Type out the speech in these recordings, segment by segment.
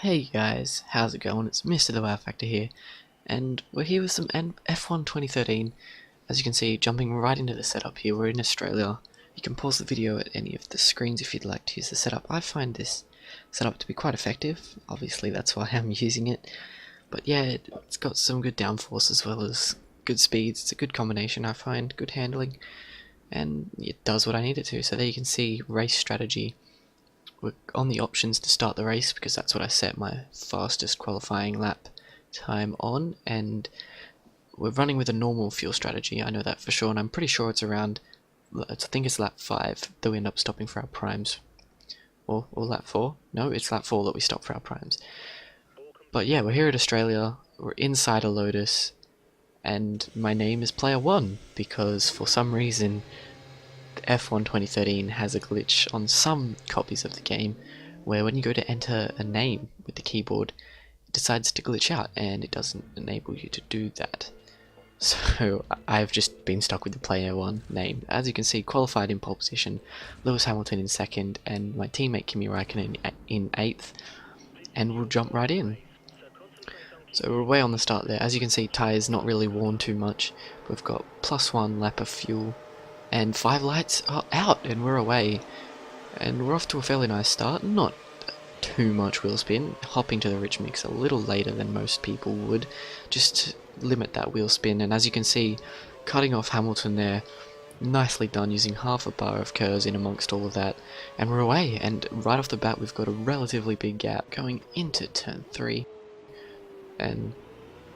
Hey guys, how's it going? It's Mr. The Wow Factor here, and we're here with some F1 2013. As you can see, jumping right into the setup here, we're in Australia. You can pause the video at any of the screens if you'd like to use the setup. I find this setup to be quite effective, obviously that's why I'm using it. But yeah, it's got some good downforce as well as good speeds. It's a good combination, I find, good handling, and it does what I need it to. So there you can see race strategy. We're on the options to start the race because that's what I set my fastest qualifying lap time on, and we're running with a normal fuel strategy. I know that for sure, and I'm pretty sure it's around, I think it's lap 5 that we end up stopping for our primes, or lap 4. No, it's lap 4 that we stop for our primes. But yeah, we're here at Australia, we're inside a Lotus, and my name is Player 1 because for some reason F1 2013 has a glitch on some copies of the game where when you go to enter a name with the keyboard, it decides to glitch out and it doesn't enable you to do that. So I've just been stuck with the Player 1 name. As you can see, qualified in pole position, Lewis Hamilton in 2nd, and my teammate Kimi Raikkonen in 8th, and we'll jump right in. So we're way on the start there. As you can see, tyres not really worn too much. We've got +1 lap of fuel, and 5 lights are out, and we're away. And we're off to a fairly nice start. Not too much wheel spin. Hopping to the rich mix a little later than most people would, just to limit that wheel spin. And as you can see, cutting off Hamilton there, nicely done, using half a bar of curves in amongst all of that. And we're away, and right off the bat we've got a relatively big gap going into turn 3. And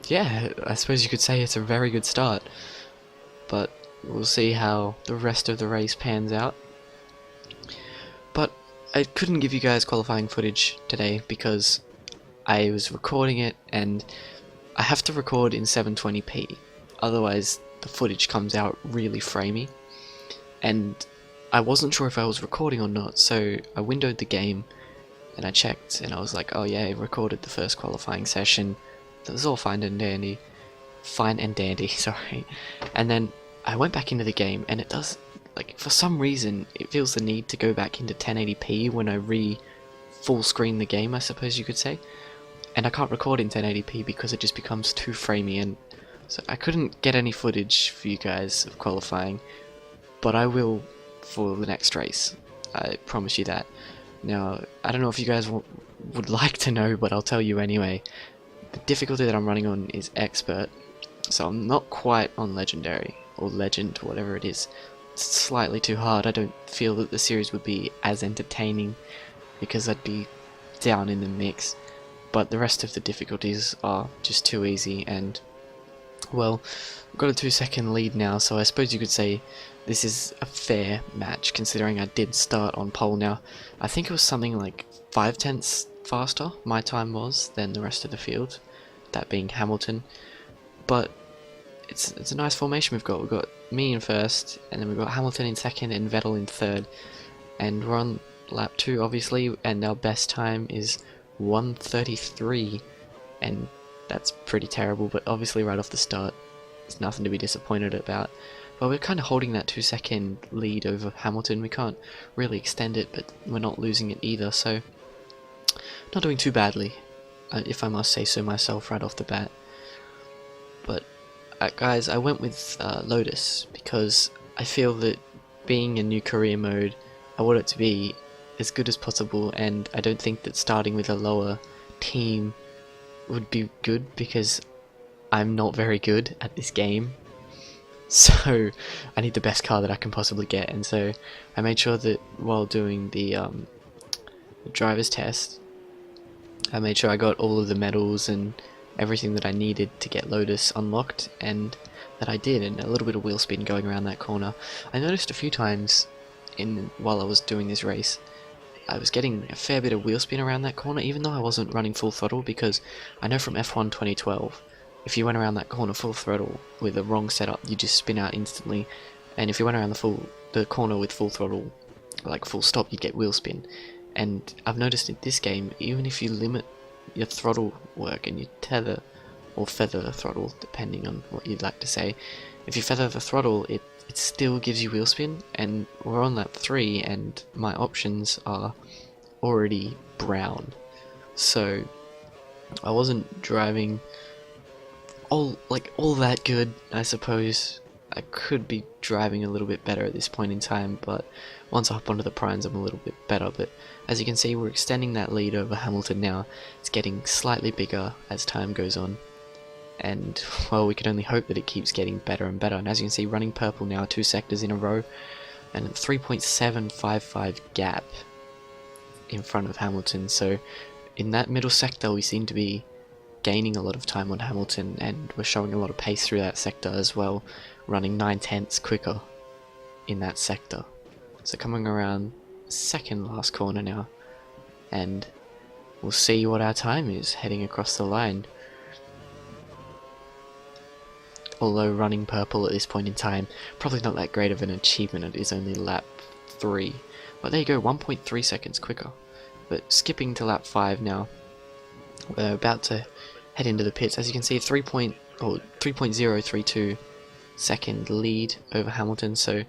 yeah, I suppose you could say it's a very good start. But we'll see how the rest of the race pans out. But I couldn't give you guys qualifying footage today because I was recording it, and I have to record in 720p, otherwise the footage comes out really framey, and I wasn't sure if I was recording or not, so I windowed the game and I checked, and I was like, oh yeah, I recorded the first qualifying session. That was all fine and dandy, sorry. And then I went back into the game, and it does, like, for some reason it feels the need to go back into 1080p when I full screen the game, I suppose you could say, and I can't record in 1080p because it just becomes too framey, and so I couldn't get any footage for you guys of qualifying, but I will for the next race, I promise you that. Now, I don't know if you guys would like to know, but I'll tell you anyway. The difficulty that I'm running on is expert, so I'm not quite on legendary, or legend, whatever it is. It's slightly too hard. I don't feel that the series would be as entertaining because I'd be down in the mix, but the rest of the difficulties are just too easy, and well, I've got a 2-second lead now, so I suppose you could say this is a fair match considering I did start on pole. Now I think it was something like 5/10 faster my time was than the rest of the field, that being Hamilton, but it's a nice formation we've got. We've got me in 1st, and then we've got Hamilton in 2nd and Vettel in 3rd, and we're on lap 2 obviously, and our best time is 1:33, and that's pretty terrible, but obviously right off the start there's nothing to be disappointed about. But we're kind of holding that 2-second lead over Hamilton. We can't really extend it, but we're not losing it either, so not doing too badly, if I must say so myself right off the bat. But guys, I went with Lotus because I feel that being a new career mode, I want it to be as good as possible, and I don't think that starting with a lower team would be good because I'm not very good at this game. So I need the best car that I can possibly get, and so I made sure that while doing the driver's test, I made sure I got all of the medals and everything that I needed to get Lotus unlocked, and that I did, and a little bit of wheel spin going around that corner. I noticed a few times while I was doing this race, I was getting a fair bit of wheel spin around that corner, even though I wasn't running full throttle, because I know from F1 2012, if you went around that corner full throttle with the wrong setup, you just spin out instantly, and if you went around the corner with full throttle, like full stop, you'd get wheel spin. And I've noticed in this game, even if you limit your throttle work and you tether or feather the throttle, depending on what you'd like to say, if you feather the throttle, it still gives you wheel spin, and we're on lap 3 and my options are already brown. So I wasn't driving all that good, I suppose. I could be driving a little bit better at this point in time, but once I hop onto the primes I'm a little bit better. But as you can see, we're extending that lead over Hamilton now. It's getting slightly bigger as time goes on, and well, we can only hope that it keeps getting better and better. And as you can see, running purple now 2 sectors in a row, and a 3.755 gap in front of Hamilton. So in that middle sector we seem to be gaining a lot of time on Hamilton, and we're showing a lot of pace through that sector as well, running 9/10 quicker in that sector. So coming around second last corner now, and we'll see what our time is heading across the line. Although running purple at this point in time, probably not that great of an achievement, it is only lap 3. But there you go, 1.3 seconds quicker. But skipping to lap 5 now, we're about to head into the pits. As you can see, 3.032 second lead over Hamilton, so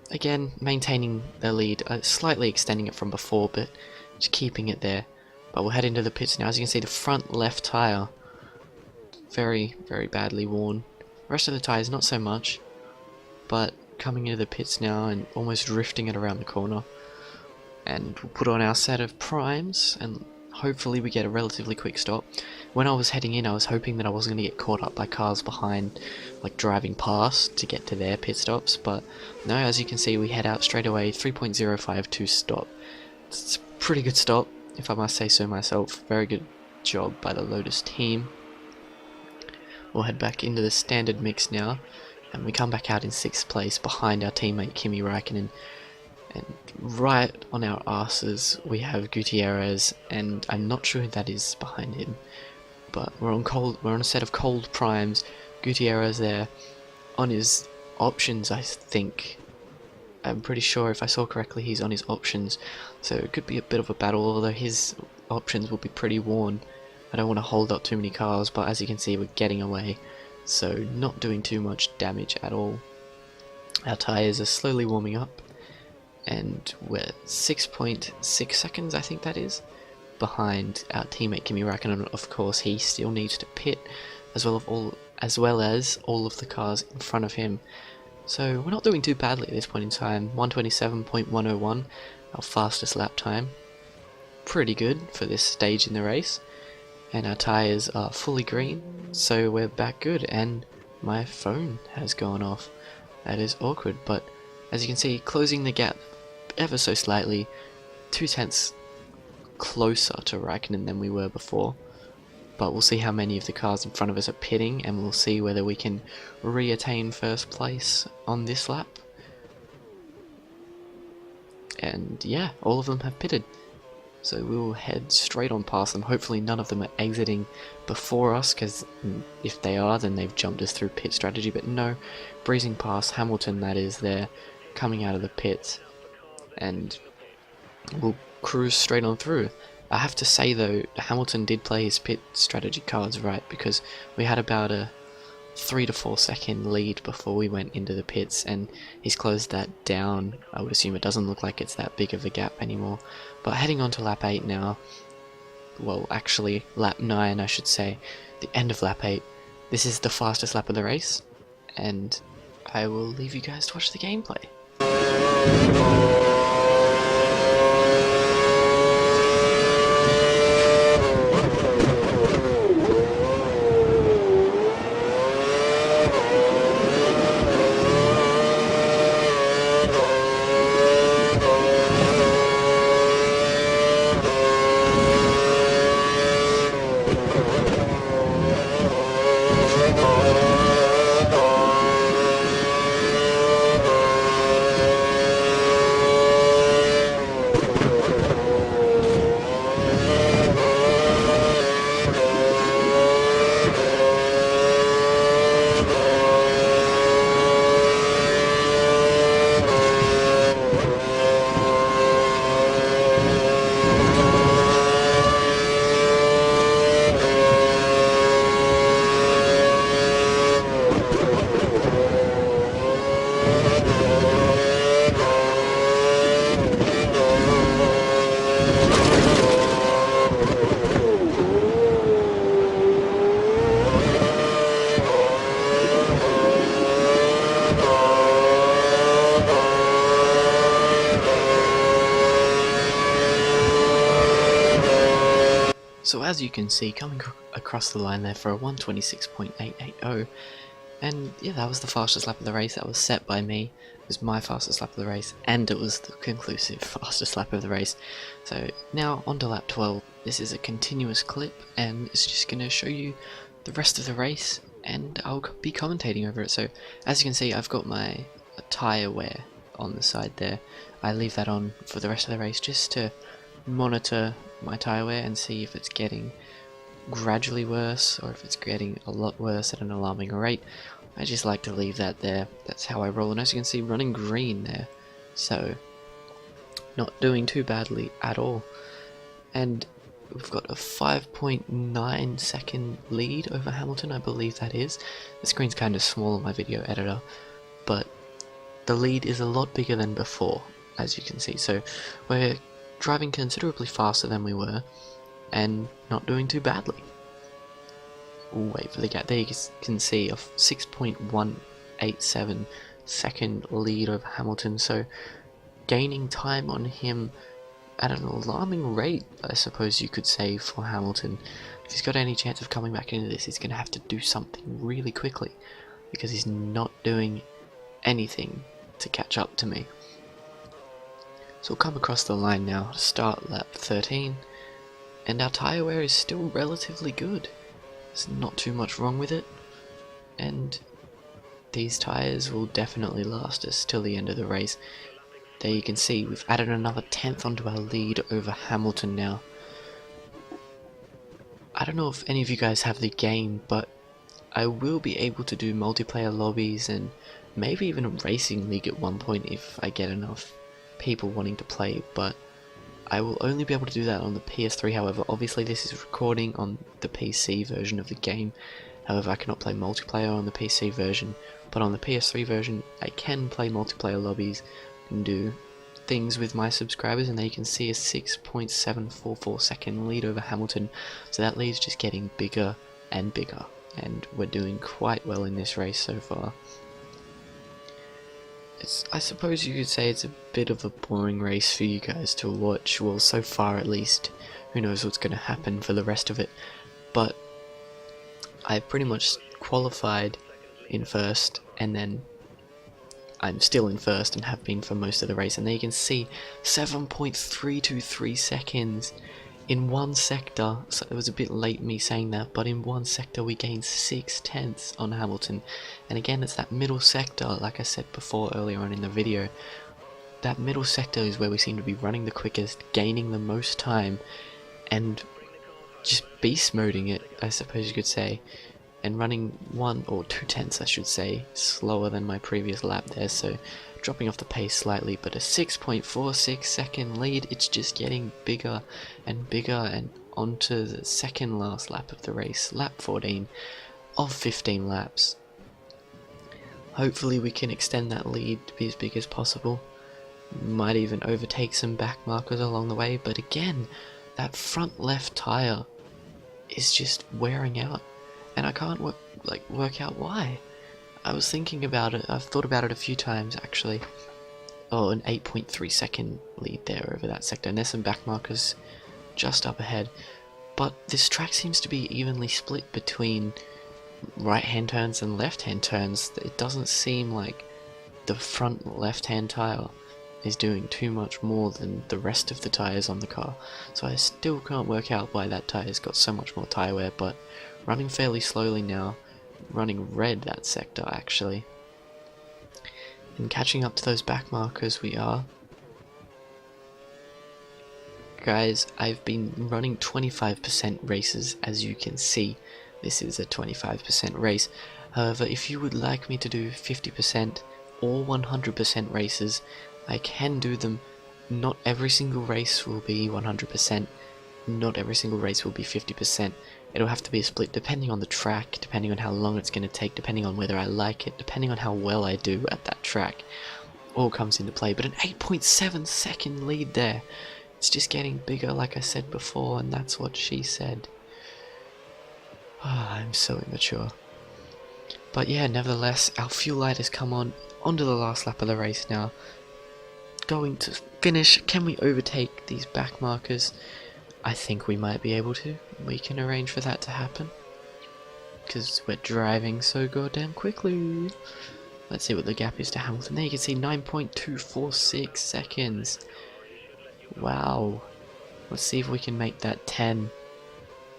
again maintaining the lead, slightly extending it from before, but just keeping it there. But we'll head into the pits now. As you can see, the front left tyre very badly worn. The rest of the tyres not so much, but coming into the pits now and almost drifting it around the corner. And we'll put on our set of primes and hopefully we get a relatively quick stop. When I was heading in, I was hoping that I wasn't going to get caught up by cars behind, like driving past to get to their pit stops, but no, as you can see, we head out straight away, 3.052 stop. It's a pretty good stop, if I must say so myself. Very good job by the Lotus team. We'll head back into the standard mix now, and we come back out in 6th place behind our teammate Kimi Räikkönen. And right on our asses we have Gutierrez, and I'm not sure who that is behind him, but we're on a set of cold primes. Gutierrez there on his options, I think. I'm pretty sure, if I saw correctly, he's on his options, so it could be a bit of a battle, although his options will be pretty worn. I don't want to hold up too many cars, but as you can see, we're getting away, so not doing too much damage at all. Our tyres are slowly warming up, and we're 6.6 seconds, I think that is, behind our teammate Kimi Räikkönen. Of course, he still needs to pit, as well as all of the cars in front of him. So we're not doing too badly at this point in time. 127.101, our fastest lap time. Pretty good for this stage in the race. And our tyres are fully green, so we're back good. And my phone has gone off. That is awkward, but as you can see, closing the gap ever so slightly, 0.2 closer to Räikkönen than we were before. But we'll see how many of the cars in front of us are pitting, and we'll see whether we can re-attain first place on this lap. And yeah, all of them have pitted, so we will head straight on past them. Hopefully none of them are exiting before us, because if they are, then they've jumped us through pit strategy. But no, breezing past Hamilton, that is, there coming out of the pits, and we'll cruise straight on through. I have to say though, Hamilton did play his pit strategy cards right, because we had about a 3 to 4 second lead before we went into the pits, and he's closed that down. I would assume it doesn't look like it's that big of a gap anymore. But heading on to lap 8 now, well actually lap 9 I should say, the end of lap 8. This is the fastest lap of the race, and I will leave you guys to watch the gameplay. So as you can see, coming across the line there for a 1:26.880, and yeah, that was the fastest lap of the race. That was set by me. It was my fastest lap of the race, and it was the conclusive fastest lap of the race. So now on to lap 12. This is a continuous clip, and it's just going to show you the rest of the race, and I'll be commentating over it. So as you can see, I've got my tyre wear on the side there. I leave that on for the rest of the race just to monitor my tyre wear and see if it's getting gradually worse or if it's getting a lot worse at an alarming rate. I just like to leave that there. That's how I roll, and as you can see, running green there, so not doing too badly at all. And we've got a 5.9 second lead over Hamilton, I believe that is. The screen's kind of small on my video editor, but the lead is a lot bigger than before, as you can see. So we're driving considerably faster than we were, and not doing too badly. Wait for the gap. There you can see a 6.187 second lead over Hamilton, so gaining time on him at an alarming rate, I suppose you could say, for Hamilton. If he's got any chance of coming back into this, he's going to have to do something really quickly, because he's not doing anything to catch up to me. So we'll come across the line now to start lap 13, and our tyre wear is still relatively good. There's not too much wrong with it, and these tyres will definitely last us till the end of the race. There you can see we've added another 10th onto our lead over Hamilton now. I don't know if any of you guys have the game, but I will be able to do multiplayer lobbies and maybe even a racing league at one point if I get enough people wanting to play, but I will only be able to do that on the PS3. However, obviously this is recording on the PC version of the game. However, I cannot play multiplayer on the PC version, but on the PS3 version I can play multiplayer lobbies and do things with my subscribers, and there you can see a 6.744 second lead over Hamilton. So that lead's just getting bigger and bigger, and we're doing quite well in this race so far. I suppose you could say it's a bit of a boring race for you guys to watch, well, so far at least. Who knows what's going to happen for the rest of it, but I've pretty much qualified in first, and then I'm still in first and have been for most of the race, and there you can see 7.323 seconds in one sector. So it was a bit late me saying that, but in one sector we gained 6/10 on Hamilton. And again, it's that middle sector, like I said before earlier on in the video. That middle sector is where we seem to be running the quickest, gaining the most time, and just beast moding it, I suppose you could say, and running 1 or 2/10, I should say, slower than my previous lap there, so dropping off the pace slightly, but a 6.46 second lead. It's just getting bigger and bigger, and onto the second last lap of the race, lap 14 of 15 laps. Hopefully we can extend that lead to be as big as possible. Might even overtake some back markers along the way, but again, that front left tyre is just wearing out, and I can't work out why. I was thinking about it, I've thought about it a few times actually. Oh, an 8.3 second lead there over that sector, and there's some back markers just up ahead. But this track seems to be evenly split between right hand turns and left hand turns. It doesn't seem like the front left hand tyre is doing too much more than the rest of the tyres on the car. So I still can't work out why that tyre's got so much more tyre wear, but running fairly slowly now. Running red that sector actually, and catching up to those back markers we are. Guys, I've been running 25% races, as you can see. This is a 25% race. However, if you would like me to do 50% or 100% races, I can do them. Not every single race will be 100%, not every single race will be 50%. It'll have to be a split depending on the track, depending on how long it's going to take, depending on whether I like it, depending on how well I do at that track. All comes into play, but an 8.7 second lead there. It's just getting bigger, like I said before, and that's what she said. I'm so immature. But yeah, nevertheless, our fuel light has come on. Onto the last lap of the race now. Going to finish. Can we overtake these back markers? I think we might be able to. We can arrange for that to happen. Because we're driving so goddamn quickly. Let's see what the gap is to Hamilton. There you can see 9.246 seconds. Wow. Let's see if we can make that 10.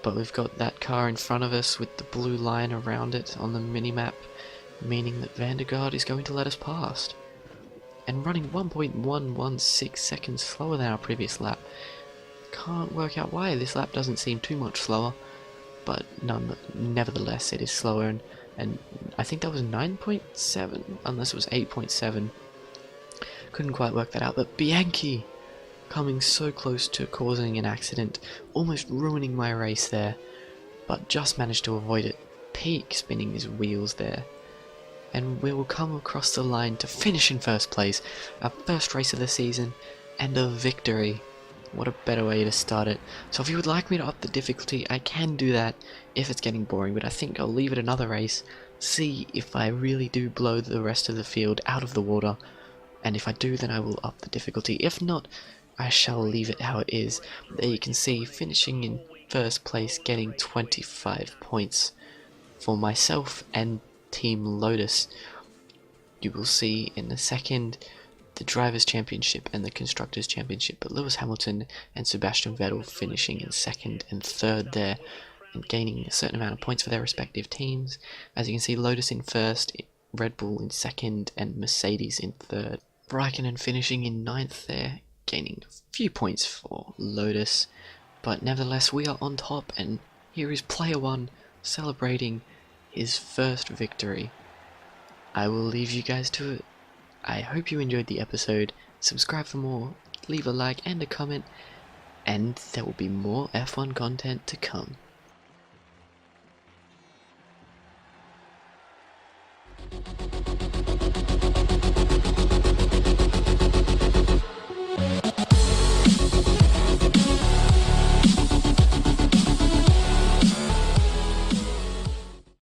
But we've got that car in front of us with the blue line around it on the minimap, meaning that Vandergaard is going to let us past. And running 1.116 seconds slower than our previous lap. Can't work out why. This lap doesn't seem too much slower, but nevertheless it is slower, and I think that was 9.7, unless it was 8.7. Couldn't quite work that out, but Bianchi coming so close to causing an accident, almost ruining my race there, but just managed to avoid it. Peak spinning his wheels there. And we will come across the line to finish in first place, our first race of the season, and a victory. What a better way to start it. So if you would like me to up the difficulty, I can do that if it's getting boring, but I think I'll leave it another race, see if I really do blow the rest of the field out of the water, and if I do, then I will up the difficulty. If not, I shall leave it how it is. There you can see, finishing in first place, getting 25 points for myself and Team Lotus. You will see in a second the Drivers' Championship and the Constructors' Championship, but Lewis Hamilton and Sebastian Vettel finishing in second and third there, and gaining a certain amount of points for their respective teams. As you can see, Lotus in first, Red Bull in second, and Mercedes in third. Raikkonen finishing in ninth there, gaining a few points for Lotus, but nevertheless we are on top, and here is Player 1 celebrating his first victory. I will leave you guys to it. I hope you enjoyed the episode. Subscribe for more, leave a like and a comment, and there will be more F1 content to come.